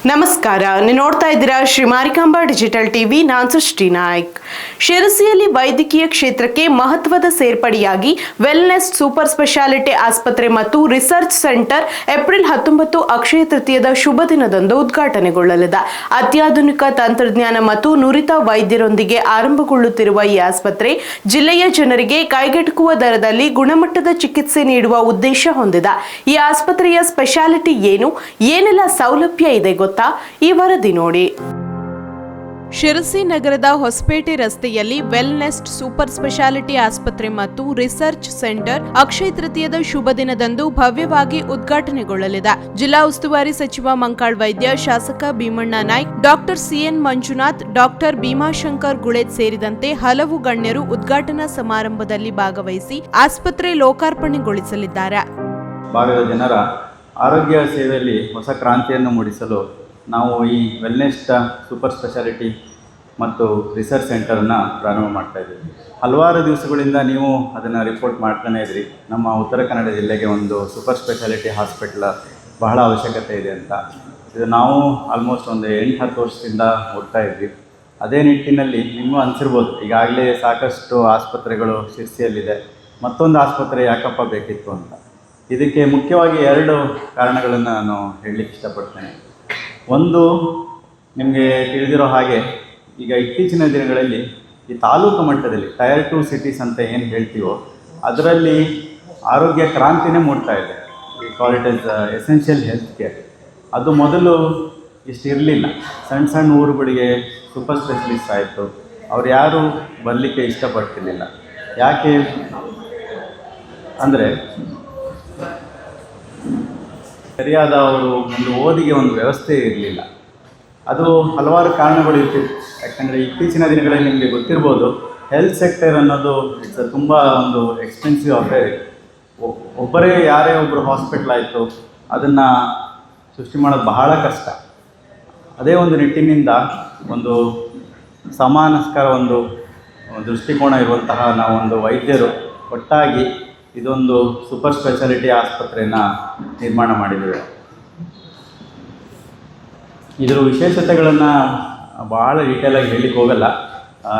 ನಮಸ್ಕಾರ, ನೀವು ನೋಡ್ತಾ ಇದ್ದೀರಾ ಶ್ರೀ ಮಾರಿಕಾಂಬಾ ಡಿಜಿಟಲ್ ಟಿವಿ. ನಾನು ಸೃಷ್ಟಿ ನಾಯ್ಕ್. ಶಿರಸಿಯಲ್ಲಿ ವೈದ್ಯಕೀಯ ಕ್ಷೇತ್ರಕ್ಕೆ ಮಹತ್ವದ ಸೇರ್ಪಡೆಯಾಗಿ ವೆಲ್ನೆಸ್ ಸೂಪರ್ ಸ್ಪೆಷಾಲಿಟಿ ಆಸ್ಪತ್ರೆ ಮತ್ತು ರಿಸರ್ಚ್ ಸೆಂಟರ್ ಏಪ್ರಿಲ್ 19 ಅಕ್ಷಯ ತೃತೀಯದ ಶುಭ ದಿನದಂದು ಉದ್ಘಾಟನೆಗೊಳ್ಳಲಿದೆ. ಅತ್ಯಾಧುನಿಕ ತಂತ್ರಜ್ಞಾನ ಮತ್ತು ನುರಿತ ವೈದ್ಯರೊಂದಿಗೆ ಆರಂಭಗೊಳ್ಳುತ್ತಿರುವ ಈ ಆಸ್ಪತ್ರೆ ಜಿಲ್ಲೆಯ ಜನರಿಗೆ ಕೈಗೆಟುಕುವ ದರದಲ್ಲಿ ಗುಣಮಟ್ಟದ ಚಿಕಿತ್ಸೆ ನೀಡುವ ಉದ್ದೇಶ ಹೊಂದಿದೆ. ಈ ಆಸ್ಪತ್ರೆಯ ಸ್ಪೆಷಾಲಿಟಿ ಏನು, ಏನೆಲ್ಲ ಸೌಲಭ್ಯ ಇದೆ ಗೊತ್ತಾ? ಈ ವರದಿ ನೋಡಿ. ಶಿರಸಿ ನಗರದ ಹೊಸಪೇಟೆ ರಸ್ತೆಯಲ್ಲಿ ವೆಲ್ನೆಸ್ಟ್ ಸೂಪರ್ ಸ್ಪೆಷಾಲಿಟಿ ಆಸ್ಪತ್ರೆ ಮತ್ತು ರಿಸರ್ಚ್ ಸೆಂಟರ್ ಅಕ್ಷಯ ತೃತೀಯದ ಶುಭ ದಿನದಂದು ಭವ್ಯವಾಗಿ ಉದ್ಘಾಟನೆಗೊಳ್ಳಲಿದೆ. ಜಿಲ್ಲಾ ಉಸ್ತುವಾರಿ ಸಚಿವ ಮಂಕಾಳ್ ವೈದ್ಯ, ಶಾಸಕ Bheemanna Naik, doctor CN Manjunath, doctor Bhimashankar Guled ಸೇರಿದಂತೆ ಹಲವು ಗಣ್ಯರು ಉದ್ಘಾಟನಾ ಸಮಾರಂಭದಲ್ಲಿ ಭಾಗವಹಿಸಿ ಆಸ್ಪತ್ರೆ ಲೋಕಾರ್ಪಣೆಗೊಳಿಸಲಿದ್ದಾರೆ. ಭಾಗದ ಜನರ ಆರೋಗ್ಯ ಸೇವೆಯಲ್ಲಿ ಹೊಸ ಕ್ರಾಂತಿಯನ್ನು ಮೂಡಿಸಲು ನಾವು ಈ ವೆಲ್ನೆಸ್ ಸೂಪರ್ ಸ್ಪೆಷಾಲಿಟಿ ಮತ್ತು ರಿಸರ್ಚ್ ಸೆಂಟರನ್ನು ಪ್ರಾರಂಭ ಮಾಡ್ತಾಯಿದ್ದೀವಿ. ಹಲವಾರು ದಿವಸಗಳಿಂದ ನೀವು ಅದನ್ನು ರಿಪೋರ್ಟ್ ಮಾಡ್ತಾನೇ ಇದ್ರಿ. ನಮ್ಮ ಉತ್ತರ ಕನ್ನಡ ಜಿಲ್ಲೆಗೆ ಒಂದು ಸೂಪರ್ ಸ್ಪೆಷಾಲಿಟಿ ಹಾಸ್ಪಿಟ್ಲ್ ಬಹಳ ಅವಶ್ಯಕತೆ ಇದೆ ಅಂತ. ಇದು ನಾವು ಆಲ್ಮೋಸ್ಟ್ ಒಂದು 8-10 ವರ್ಷದಿಂದ ಹೋಗ್ತಾ ಇದ್ವಿ. ಅದೇ ನಿಟ್ಟಿನಲ್ಲಿ ನಿಮಗೂ ಅನಿಸಿರ್ಬೋದು, ಈಗಾಗಲೇ ಸಾಕಷ್ಟು ಆಸ್ಪತ್ರೆಗಳು ಶಿರಸಿಯಲ್ಲಿದೆ, ಮತ್ತೊಂದು ಆಸ್ಪತ್ರೆ ಯಾಕಪ್ಪ ಬೇಕಿತ್ತು ಅಂತ. ಇದಕ್ಕೆ ಮುಖ್ಯವಾಗಿ 2 ಕಾರಣಗಳನ್ನು ನಾನು ಹೇಳಲಿಕ್ಕೆ ಇಷ್ಟಪಡ್ತೇನೆ. ಒಂದು, ನಿಮಗೆ ತಿಳಿದಿರೋ ಹಾಗೆ ಈಗ ಇತ್ತೀಚಿನ ದಿನಗಳಲ್ಲಿ ಈ ತಾಲೂಕು ಮಟ್ಟದಲ್ಲಿ ಟೈರ್ 2 ಸಿಟೀಸ್ ಅಂತ ಏನು ಹೇಳ್ತೀವೋ ಅದರಲ್ಲಿ ಆರೋಗ್ಯ ಕ್ರಾಂತಿನೇ ಮೂಡ್ತಾ ಇದೆ. ಈ call it as essential health care. ಅದು ಮೊದಲು ಇಷ್ಟು ಇರಲಿಲ್ಲ. ಸಣ್ಣ ಸಣ್ಣ ಊರುಗಳಿಗೆ ಸೂಪರ್ ಸ್ಪೆಷಲಿಸ್ಟ್ ಆಯಿತು, ಅವ್ರು ಯಾರೂ ಬರಲಿಕ್ಕೆ ಇಷ್ಟಪಡ್ತಿರ್ಲಿಲ್ಲ. ಯಾಕೆ ಅಂದರೆ ಸರಿಯಾದ ಅವರು ಒಂದು ಓದಿಗೆ ಒಂದು ವ್ಯವಸ್ಥೆ ಇರಲಿಲ್ಲ. ಅದು ಹಲವಾರು ಕಾರಣಗಳು ಇರ್ತಿತ್ತು. ಯಾಕಂದರೆ ಇತ್ತೀಚಿನ ದಿನಗಳಲ್ಲಿ ನಿಮಗೆ ಗೊತ್ತಿರ್ಬೋದು, ಹೆಲ್ತ್ ಸೆಕ್ಟರ್ ಅನ್ನೋದು ತುಂಬ ಒಂದು ಎಕ್ಸ್ಪೆನ್ಸಿವ್ ಅಫೇರ್. ಒಬ್ಬರೇ ಯಾರೇ ಒಬ್ಬರು ಹಾಸ್ಪಿಟ್ಲ್ ಆಯಿತು ಅದನ್ನು ಸೃಷ್ಟಿ ಮಾಡೋದು ಬಹಳ ಕಷ್ಟ. ಅದೇ ಒಂದು ನಿಟ್ಟಿನಿಂದ ಒಂದು ಸಮಾನಸ್ಕರ ಒಂದು ದೃಷ್ಟಿಕೋನ ಇರುವಂತಹ ನಾವೊಂದು ವೈದ್ಯರು ಒಟ್ಟಾಗಿ ಇದೊಂದು ಸೂಪರ್ ಸ್ಪೆಷಾಲಿಟಿ ಆಸ್ಪತ್ರೆಯನ್ನು ನಿರ್ಮಾಣ ಮಾಡಿದ್ದೇವೆ. ಇದರ ವಿಶೇಷತೆಗಳನ್ನು ಭಾಳ ಡೀಟೇಲಾಗಿ ಹೇಳಲಿಕ್ಕೆ ಹೋಗಲ್ಲ.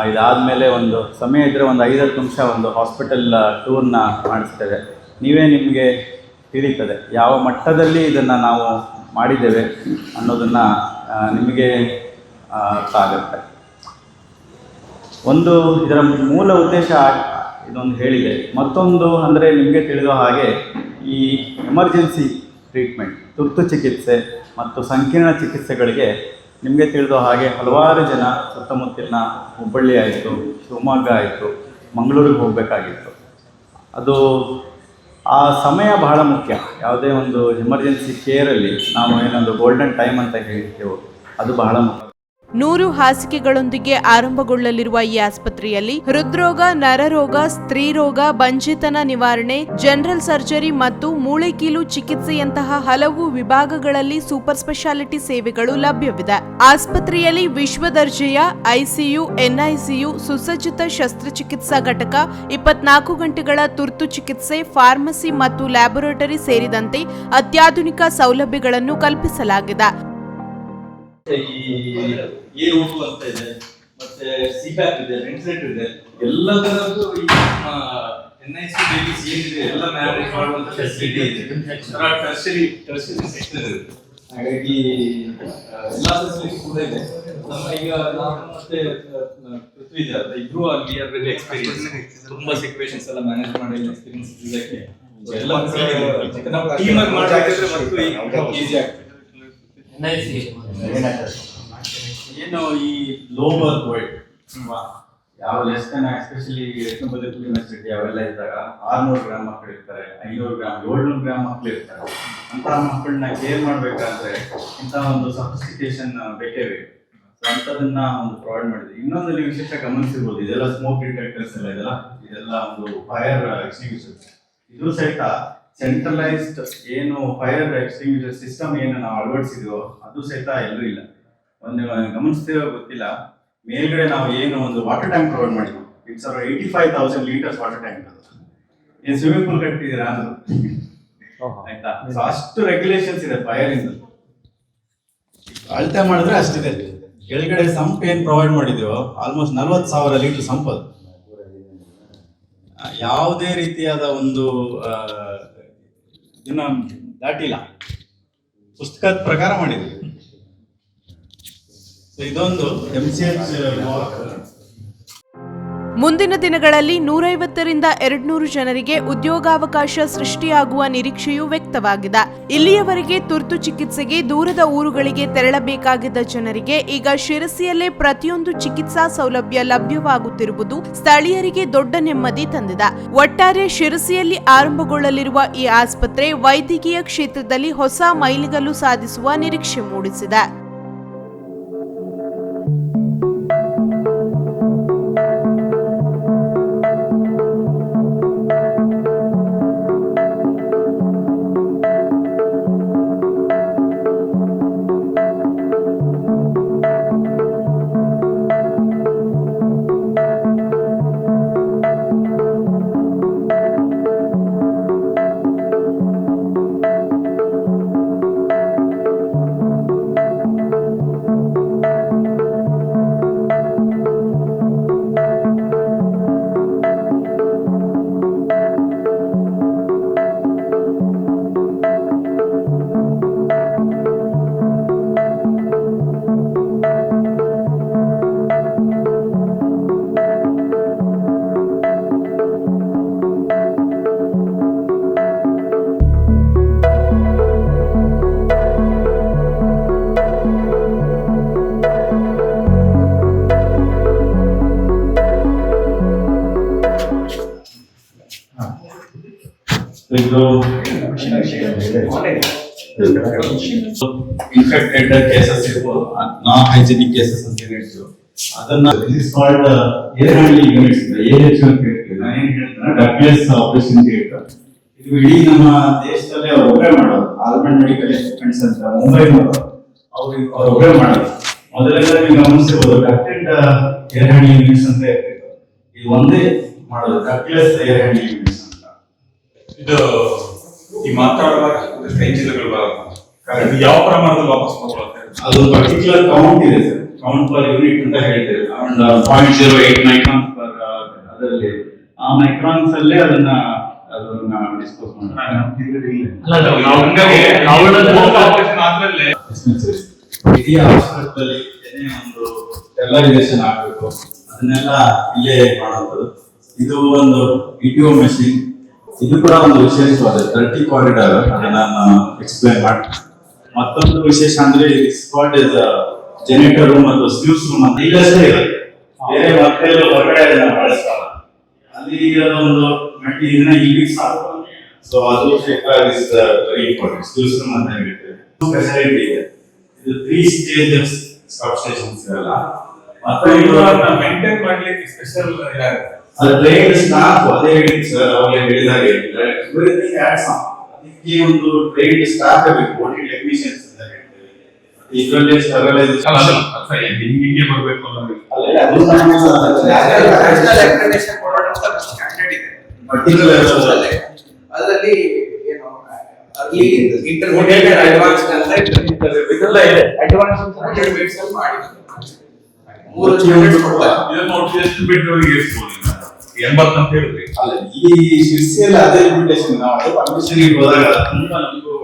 ಇದಾದಮೇಲೆ ಒಂದು ಸಮಯ ಇದ್ದರೆ ಒಂದು 5-10 ನಿಮಿಷ ಒಂದು ಹಾಸ್ಪಿಟಲ್ ಟೂರ್ನ ಮಾಡಿಸ್ತೇವೆ. ನಿಮಗೆ ತಿಳಿತದೆ ಯಾವ ಮಟ್ಟದಲ್ಲಿ ಇದನ್ನು ನಾವು ಮಾಡಿದ್ದೇವೆ ಅನ್ನೋದನ್ನು ನಿಮಗೆ ಅರ್ಥ ಆಗುತ್ತೆ. ಒಂದು ಇದರ ಮೂಲ ಉದ್ದೇಶ ಇದೊಂದು ಹೇಳಿದೆ. ಮತ್ತೊಂದು ಅಂದರೆ ನಿಮಗೆ ತಿಳಿದೋ ಹಾಗೆ ಈ ಎಮರ್ಜೆನ್ಸಿ ಟ್ರೀಟ್ಮೆಂಟ್, ತುರ್ತು ಚಿಕಿತ್ಸೆ ಮತ್ತು ಸಂಕೀರ್ಣ ಚಿಕಿತ್ಸೆಗಳಿಗೆ ನಿಮಗೆ ತಿಳಿದೋ ಹಾಗೆ ಹಲವಾರು ಜನ ಸುತ್ತಮುತ್ತಲಿನ ಹುಬ್ಬಳ್ಳಿ ಆಯಿತು, ಶಿವಮೊಗ್ಗ ಆಯಿತು, ಮಂಗಳೂರಿಗೆ ಹೋಗಬೇಕಾಗಿತ್ತು. ಅದು ಆ ಸಮಯ ಬಹಳ ಮುಖ್ಯ. ಯಾವುದೇ ಒಂದು ಎಮರ್ಜೆನ್ಸಿ ಕೇರಲ್ಲಿ ನಾವು ಏನೊಂದು ಗೋಲ್ಡನ್ ಟೈಮ್ ಅಂತ ಹೇಳ್ತೇವೆ, ಅದು ಬಹಳ ಮುಖ್ಯ. 100 ಹಾಸಿಗೆಗಳೊಂದಿಗೆ ಆರಂಭಗೊಳ್ಳಲಿರುವ ಈ ಆಸ್ಪತ್ರೆಯಲ್ಲಿ ಹೃದ್ರೋಗ, ನರರೋಗ, ಸ್ತ್ರೀರೋಗ, ಬಂಜೆತನ ನಿವಾರಣೆ, ಜನರಲ್ ಸರ್ಜರಿ ಮತ್ತು ಮೂಳೆಕೀಲು ಚಿಕಿತ್ಸೆಯಂತಹ ಹಲವು ವಿಭಾಗಗಳಲ್ಲಿ ಸೂಪರ್ ಸ್ಪೆಷಾಲಿಟಿ ಸೇವೆಗಳು ಲಭ್ಯವಿದೆ. ಆಸ್ಪತ್ರೆಯಲ್ಲಿ ವಿಶ್ವ ದರ್ಜೆಯ ಐಸಿಯು, ಎನ್ಐಸಿಯು, ಸುಸಜ್ಜಿತ ಶಸ್ತ್ರಚಿಕಿತ್ಸಾ ಘಟಕ, 24 ಗಂಟೆಗಳ ತುರ್ತು ಚಿಕಿತ್ಸೆ, ಫಾರ್ಮಸಿ ಮತ್ತು ಲ್ಯಾಬೊರೇಟರಿ ಸೇರಿದಂತೆ ಅತ್ಯಾಧುನಿಕ ಸೌಲಭ್ಯಗಳನ್ನು ಕಲ್ಪಿಸಲಾಗಿದೆ. ಈ ರೂಟು ಅಂತ ಇದೆ, ಮತ್ತೆ ಸಿಪ್ಯಾಪ್ ಇದೆ, ವೆಂಟಿಲೇಟರ್ ಇದೆ, ಎಲ್ಲ ತರದ್ದು ಈ NIC ಬೇಬೀಸ್ ಏನಿದೆ ಎಲ್ಲ ಮ್ಯಾನೇಜ್ ಮಾಡುವಂತ ಫೆಸಿಲಿಟಿ ಇದೆ. ಟರ್ಷರಿ ಸೆಕ್ಟರ್ ಇದೆ. ಹಾಗಾಗಿ ಎಲ್ಲ ಫೆಸಿಲಿಟಿ ಕೂಡ ಇದೆ. ನಮ್ಮ ಈಗ ನಾವು ಮತ್ತೆ ಪೃಥ್ವಿ ಇದೆ, ಇಬ್ರು ಅಲ್ಲಿ ಅದರಲ್ಲಿ ಎಕ್ಸ್ಪೀರಿಯನ್ಸ್, ತುಂಬಾ ಸಿಚುವೇಶನ್ಸ್ ಎಲ್ಲ ಮ್ಯಾನೇಜ್ ಮಾಡಿ ಎಕ್ಸ್ಪೀರಿಯನ್ಸ್ ಇದಕ್ಕೆ ಎಲ್ಲ ನಾವು ಟೀಮ್ ಆಗಿ ಮಾಡಬೇಕಾದ್ರೆ ಮತ್ತು ಈಸಿ ಆಗ್ತದೆ. ಏನು ಈ ಲೋ ಬರ್ತ್ ವೇಟ್ ಯಾವ ಲೆಸ್ ದೆನ್, ಎಸ್ಪೆಷಲಿ ಯೂನಿವರ್ಸಿಟಿ ಅವೆಲ್ಲ ಇದ್ದಾಗ 600 ಗ್ರಾಮ್ ಮಕ್ಕಳು ಇರ್ತಾರೆ, 500 ಗ್ರಾಮ್, 700 ಗ್ರಾಮ್ ಮಕ್ಕಳು ಇರ್ತಾರೆ. ಅಂತಹ ಮಕ್ಕಳನ್ನ ಕೇರ್ ಮಾಡಬೇಕಾದ್ರೆ ಇಂಥ ಒಂದು ಸಫಿಸ್ಟಿಕೇಶನ್ ಬೇಕೇ ಬೇಕು. ಅಂಥದನ್ನ ಒಂದು ಪ್ರೊವೈಡ್ ಮಾಡಿದ್ವಿ. ಇನ್ನೊಂದು ನೀವು ವಿಶೇಷ ಗಮನಿಸಿರ್ಬೋದು, ಇದೆಲ್ಲ ಸ್ಮೋಕ್ ಡಿಟೆಕ್ಟರ್ಸ್ ಎಲ್ಲ ಇದೆಲ್ಲ ಒಂದು ಫೈರ್ ಎಕ್ಸ್ಟಿಂಗ್ವಿಷರ್ಸ್. ಇದು ಸಹಿತ ಸೆಂಟ್ರಲೈಸ್ಡ್ ಏನು ಫೈರ್ ಎಕ್ಸ್ಟಿಂಗ್ವಿಷರ್ ಸಿಸ್ಟಮ್ ಏನು ನಾವು ಅಳವಡಿಸಿದ್ವೋ ಅದು ಸಹಿತ ಎಲ್ಲೂ ಇಲ್ಲ. ಒಂದು ಗಮನಿಸ್ತೀವೋ ಗೊತ್ತಿಲ್ಲ, ಮೇಲ್ಗಡೆ ನಾವು ಏನು ಒಂದು ವಾಟರ್ ಟ್ಯಾಂಕ್ ಪ್ರೊವೈಡ್ ಮಾಡಿದ್ವಿ. It's 85,000 litres water tank. ಏನು ಸ್ವಿಮ್ಮಿಂಗ್ ಪೂಲ್ ಕಟ್ಟಿದ್ದೀರಾ ಅಂದ್ರೆ ಆಯ್ತಾ? ಸೊ ಅಷ್ಟು ರೆಗ್ಯುಲೇಷನ್ಸ್ ಇದೆ ಫೈರ್ ಇಂದ. ಅಳತೆ ಮಾಡಿದ್ರೆ ಅಷ್ಟಿದೆ. ಕೆಳಗಡೆ ಸಂಪ್ ಏನು ಪ್ರೊವೈಡ್ ಮಾಡಿದೀವೋ ಆಲ್ಮೋಸ್ಟ್ 40,000 ಲೀಟರ್ ಸಂಪ್ ಅದು. ಯಾವುದೇ ರೀತಿಯಾದ ಒಂದು ಇದನ್ನ ದಾಟಿಲ್ಲ, ಪುಸ್ತಕದ ಪ್ರಕಾರ ಮಾಡಿದ್ವಿ. ಇದೊಂದು MCH ಮುಂದಿನ ದಿನಗಳಲ್ಲಿ 150ರಿಂದ 200 ಜನರಿಗೆ ಉದ್ಯೋಗಾವಕಾಶ ಸೃಷ್ಟಿಯಾಗುವ ನಿರೀಕ್ಷೆಯೂ ವ್ಯಕ್ತವಾಗಿದೆ. ಇಲ್ಲಿಯವರೆಗೆ ತುರ್ತು ಚಿಕಿತ್ಸೆಗೆ ದೂರದ ಊರುಗಳಿಗೆ ತೆರಳಬೇಕಾಗಿದ್ದ ಜನರಿಗೆ ಈಗ ಶಿರಸಿಯಲ್ಲೇ ಪ್ರತಿಯೊಂದು ಚಿಕಿತ್ಸಾ ಸೌಲಭ್ಯ ಲಭ್ಯವಾಗುತ್ತಿರುವುದು ಸ್ಥಳೀಯರಿಗೆ ದೊಡ್ಡ ನೆಮ್ಮದಿ ತಂದಿದೆ. ಒಟ್ಟಾರೆ ಶಿರಸಿಯಲ್ಲಿ ಆರಂಭಗೊಳ್ಳಲಿರುವ ಈ ಆಸ್ಪತ್ರೆ ವೈದ್ಯಕೀಯ ಕ್ಷೇತ್ರದಲ್ಲಿ ಹೊಸ ಮೈಲಿಗಲ್ಲು ಸಾಧಿಸುವ ನಿರೀಕ್ಷೆ ಮೂಡಿಸಿದೆ. ಇನ್ಫೆಕ್ಟೆಡ್ ಕೇಸಸ್ ಇರ್ಬೋದು, ನಾನ್ ಹೈಜಿನಿಕ್ ಕೇಸಸ್ ಅಂತ ಹೇಳ್ತೀವಿ. ಅದನ್ನ ಏರ್ ಹ್ಯಾಂಡ್ಲಿಂಗ್ ಯೂನಿಟ್ಸ್ AHU ಅಂತ ಹೇಳ್ತೀವಿ. ನಾನು ಏನ್ ಹೇಳ್ತೀನಿ, ಡಕ್ಲೆಸ್ ಆಪರೇಷನ್ ಥಿಯೇಟರ್. ಇದು ಇಡೀ ನಮ್ಮ ದೇಶದಲ್ಲೇ ಅವ್ರು ಒಬ್ಬರೇ ಮಾಡೋದು. ಆಲ್ಮಂಡ್ ಮೆಡಿಕಲ್ ಎಕ್ವಿಪ್ಮೆಂಟ್ಸ್ ಅಂತ ಮುಂಬೈ ಅವ್ರು ಒಬ್ಬರೇ ಮಾಡೋದು. ಮೊದಲೆಲ್ಲ ನೀವು ಗಮನಿಸಿರ್ಬೋದು, ಡಕ್ಟೆಡ್ ಏರ್ ಹ್ಯಾಂಡ್ಲಿಂಗ್ ಯೂನಿಟ್ಸ್ ಅಂತ ಇರ್ತಿತ್ತು. ಇದು ಒಂದೇ ಮಾಡೋದು, ಡಕ್ಲೆಸ್ ಏರ್ ಹ್ಯಾಂಡ್ಲಿಂಗ್ ಯೂನಿಟ್ಸ್ ಅಂತ. ಇದು ಈ ಮಾತಾಡುವಾಗ ಜಿಲ್ಲೆಗಳು ಯಾವ ಪ್ರಮಾಣದಲ್ಲಿ ವಾಪಸ್ ಮಾಡ್ಕೊಳ್ತಾರೆ? ಅದು ಪರ್ಟಿಕ್ಯುಲರ್ ಕೌಂಟ್ ಇದೆ ಸರ್, ಕೌಂಟ್ ಪರ್ ಯೂನಿಟ್ ಅಂತ ಹೇಳ್ತೇವೆ. 0.08 ಮೈಕ್ರಾನ್ಸ್ ಪರ್ ಅದರಲ್ಲಿ ಆ ಮೈಕ್ರಾನ್ಸ್ ಅಲ್ಲೇ ಅದನ್ನ ಡಿಸ್ಪೋಸ್ ಮಾಡ್ತಾರೆ. ಇಡೀ ಹಾಸ್ಪಿಟಲ್ ಏನೇ ಒಂದು ಸ್ಟೆರಿಲೈಸೇಷನ್ ಆಗಬೇಕು, ಅದನ್ನೆಲ್ಲ ಇಲ್ಲೇ ಮಾಡೋದು. ಇದು ಒಂದು ETO ಮೆಷಿನ್. ಇದು ಕೂಡ ಒಂದು ವಿಶೇಷವಾದ 30 ಕಾರಿಡಾರ್. ಅದನ್ನ ನಾನು ಎಕ್ಸ್ಪ್ಲೈನ್ ಮಾಡ್ತೀನಿ. ಮತ್ತೊಂದು ವಿಶೇಷ ಅಂದ್ರೆ ಜನರೇಟರ್ ರೂಮ್ ಮತ್ತು ಸ್ಲೂಸ್ ರೂಮ್ ಅಂತ ಇಲ್ಲಷ್ಟೇ ಇರುತ್ತೆ. ಬೇರೆ ಮತ್ತೆ ಹೊರಗಡೆ ಅದನ್ನ ಬಳಸ್ತಾರೆ. ಅಲ್ಲಿ ಒಂದು ಇದನ್ನ ಇಲ್ಲಿ ಸಾಕು. ಸೊ ಅದು ವೆರಿ ಇಂಪಾರ್ಟೆಂಟ್. ಸ್ಲೂಸ್ ರೂಮ್ ಅಂತ ಹೇಳ್ತೇವೆ. ಫೆಸಿಲಿಟಿ ಇದೆ. ಇದು 3 ಸ್ಟೇಜಸ್ ಸಬ್ ಸ್ಟೇಷನ್ಸ್ ಇರಲ್ಲ. ಮತ್ತೆ ಇದನ್ನ ಮೇಂಟೈನ್ ಮಾಡ್ಲಿಕ್ಕೆ ಸ್ಪೆಷಲ್ ಅದು ಟ್ರೈನ್ಡ್ ಸ್ಟಾಫ್. ಅದೇ ಹೇಳಿದ್ರು ಸರ್, ಅವಾಗಲೇ ಹೇಳಿದಾಗ ಎವ್ರಿಥಿಂಗ್ ಆಡ್ಸ್ ಆನ್. ಅದಕ್ಕೆ ಒಂದು ಟ್ರೈನ್ಡ್ ಸ್ಟಾಫ್ ಬೇಕು, ಓನ್ಲಿ ಟೆಕ್ನಿಷಿಯನ್ಸ್ ಅಂತ ಹೇಳ್ತೇವೆ. ಇದರಲ್ಲಿ ಸ್ಟೆರಿಲೈಸೇಷನ್ ಹಿಂಗೆ ಬರಬೇಕು ಅನ್ನೋದು ಅದರಲ್ಲಿ ಏನು ಅರ್ಲಿ ಇಂಟರ್ಮೀಡಿಯೇಟ್ ಅಡ್ವಾನ್ಸ್ ಅಂತ ಇದೆಲ್ಲ ಇದೆ. ಅಡ್ವಾನ್ಸ್ ಅಂತ ಮಾಡಿದ್ರು 3 ಸ್ಟೂಡೆಂಟ್ಸ್ ಕೊಡ್ತಾರೆ. ಇದನ್ನ ಒಟ್ಟು ಎಷ್ಟು ಬಿಟ್ಟವರಿಗೆ ಎಷ್ಟು 80 ಅಂತ ಹೇಳಿದ್ರಿ. ಅಲ್ಲ, ಈ ಶಿರ್ಸಿಯಲ್ಲಿ ಅದೇ ಲಿಮಿಟೇಷನ್. ನಾವು ಅದೇ ಪರ್ಮಿಷನ್ ಹೋದಾಗ ತುಂಬಾ ಅನುಭವ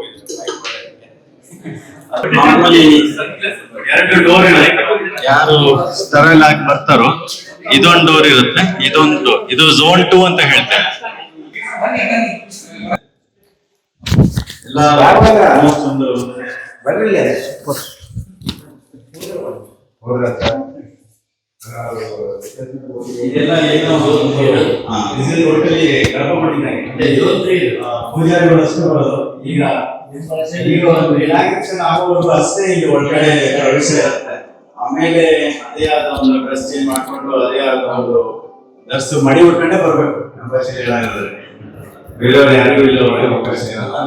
ಎರಡು ಡೋರ್ ಯಾರು ಸ್ಟೆರೈಲ್ ಆಗಿ ಬರ್ತಾರೋ ಇದೊಂದು ಡೋರ್ ಇರುತ್ತೆ, ಇದು ಝೋನ್ 2 ಅಂತ ಹೇಳ್ತೇವೆ. ಇದೆಲ್ಲ ಏನೋ ಪೂಜಾರಿಗಳು ಅಷ್ಟೇ ಬರೋದು. ಈಗ ಒಂದು ರಿಲ್ಯಾಕ್ಸೇಷನ್ ಆಗೋವರೆಗೂ ಅಷ್ಟೇ ಇಲ್ಲಿ ಒಳಗಡೆ ಪ್ರವೇಶ ಇರುತ್ತೆ. ಆಮೇಲೆ ಅದೇ ಆದ ಒಂದು ಡ್ರೆಸ್ ಚೇಂಜ್ ಮಾಡ್ಕೊಂಡು ಅದೇ ಆದ ಒಂದು ಡ್ರೆಸ್ ಮಡಿ ಉಟ್ಕೊಂಡೇ ಬರ್ಬೇಕು. ಬೇರೆಯವ್ರು ಯಾರಿಗೂ ಇಲ್ಲ ಒಳಗೆ ಅವಕಾಶ ಇರಲ್ಲ.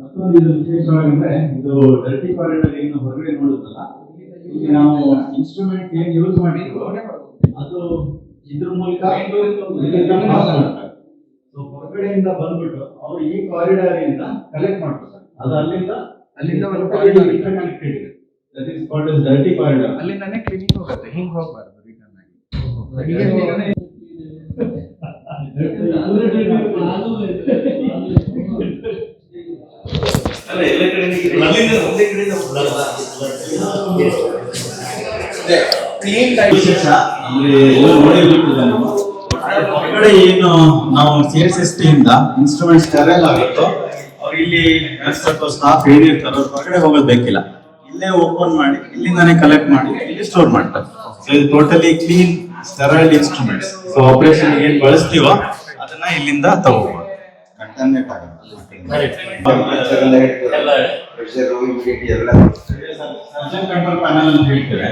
ಮತ್ತೊಂದು ಇದು ವಿಶೇಷವಾಗಂದ್ರೆ, ಇದು ಡರ್ಟಿ ಕಾರಿಡಾರ್ ಏನು ಹೊರಗಡೆ ನೋಡುತ್ತಲ್ಲ, ಈಗ ನಾವು ಇನ್ಸ್ಟ್ರೂಮೆಂಟ್ ಏನ್ ಯೂಸ್ ಮಾಡಿದ್ವು ಅದು ಇದ್ರ ಮೂಲಕ ಹೊರಗಡೆಯಿಂದ ಬಂದ್ಬಿಟ್ಟು ಅವ್ರು ಈ ಕಾರಿಡಾರ್ ಇಂದ ಕಲೆಕ್ಟ್ ಮಾಡ್ತಾರೆ. ಅದು ಅಲ್ಲಿಂದ ಅಲ್ಲಿಂದ ಒಂದು ಕಾರಿಡಾರ್ ಇದೆ. That is called as dirty corridor. ಅಲ್ಲಿಂದಾನೇ ಕ್ಲಿನಿಕ್ ಹೋಗುತ್ತೆ, ಹಿಂಗ್ ಹೋಗ್ಬಾರ್ದು ರಿಟರ್ನ್ ಆಗಿ. ಅಲ್ಲ ಎಲ್ಲ ಕಡೆ ಅಲ್ಲಿಂದ ಒಂದೇ ಕಡೆಯಿಂದ ಕ್ಲೀನ್ ವಿಶೇಷ ಅಂದ್ರೆ ಎಲ್ಲ ನೋಡಿರ್ಬೇಕು ನೀವು. ಹೊರಗಡೆ ಏನು ನಾವು CSST ಇಂದ ಇನ್ಸ್ಟ್ರೂಮೆಂಟ್ಸ್ ತರಲ್ಲ ಆಗುತ್ತೋ ಅವ್ರು ಇಲ್ಲಿ ಸ್ಟಾಫ್ ಏನಿರ್ತಾರೋ ಅವ್ರು ಹೊರಗಡೆ ಹೋಗೋದು ಬೇಕಿಲ್ಲ, ಇಲ್ಲೇ ಓಪನ್ ಮಾಡಿ ಇಲ್ಲಿಂದಾನೇ ಕಲೆಕ್ಟ್ ಮಾಡಿ ಇಲ್ಲಿ ಸ್ಟೋರ್ ಮಾಡ್ತಾರೆ. ಸೊ ಇದು totally clean sterile instruments. So operation ಏನ್ ಬಳಸ್ತೀವೋ ಅದನ್ನ ಇಲ್ಲಿಂದ ತಗೋಬಹುದು. ಸರ್ಜನ್ ಕಂಟ್ರೋಲ್ ಪ್ಯಾನಲ್ ಅಂತ ಹೇಳ್ತಾರೆ.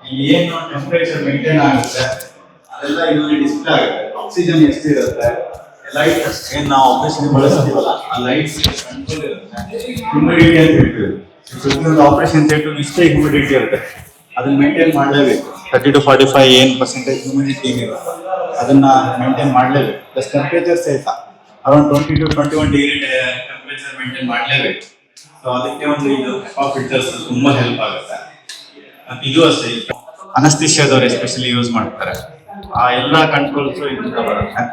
ಇಲ್ಲಿ ಏನು ಟೆಂಪರೇಚರ್ ಮೇಂಟೈನ್ ಆಗುತ್ತೆ ಅದೆಲ್ಲ ಇಲ್ಲಿ ಡಿಸ್ಪ್ಲೇ ಆಗುತ್ತೆ. ಆಕ್ಸಿಜನ್ ಎಷ್ಟಿರುತ್ತೆ, ಲೈಟ್ ಏನ್ ನಾವು ಆಪರೇಷನ್ ಬಳಸ್ತೀವಲ್ಲ ಆ ಲೈಟ್ಸ್ ಕಂಟ್ರೋಲ್ ಇರುತ್ತೆ. ಹ್ಯೂಮಿಡಿಟಿ ಅಂತ ಹೇಳ್ತೀವಿ. ಪ್ರತಿಯೊಂದು ಆಪರೇಷನ್ ಥಿಯೇಟರ್ ಇಷ್ಟೇ ಹ್ಯೂಮಿಡಿಟಿ ಇರುತ್ತೆ, ಅದನ್ನ ಮೇಂಟೈನ್ ಮಾಡಲೇಬೇಕು. 30 to 45 ಏನು% ಹ್ಯೂಮಿಡಿಟಿ ಏನಿರುತ್ತೆ ಅದನ್ನ ಮೇಂಟೈನ್ ಮಾಡಲೇಬೇಕು. ಪ್ಲಸ್ ಟೆಂಪರೇಚರ್ ಸಹಿತ around 20 to 21 degree temperature maintain ಮಾಡಲೇಬೇಕು. ಸೊ ಅದಕ್ಕೆ ಒಂದು ಇದು ಫಿಲ್ಟರ್ಸ್ ತುಂಬಾ ಹೆಲ್ಪ್ ಆಗುತ್ತೆ. ಇದು ಅಷ್ಟೇ ಅನಸ್ತಿಷಿಯಾದವ್ರು ಎಸ್ಪೆಷಲಿ ಯೂಸ್ ಮಾಡ್ತಾರೆ. ಆ ಎಲ್ಲ ಕಂಟ್ರೋಲ್ಸ್ ಇದರಿಂದ ಬರುತ್ತೆ.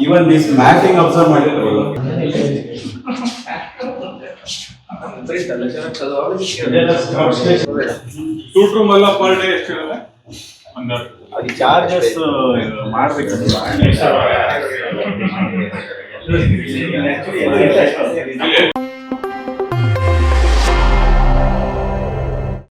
ಈವನ್ ದಿಸ್ ಮ್ಯಾಟಿಂಗ್ ಅಬ್ಸರ್ವ್ ಮಾಡಿರ್ಬೋದು. ಸೂಟ್ ರೂಮ್ ಎಲ್ಲ ಪರ್ ಡೇ ಎಷ್ಟಿರುತ್ತೆ? ಅದು ಚಾರ್ಜಸ್ ಮಾಡ್ಬೇಕು.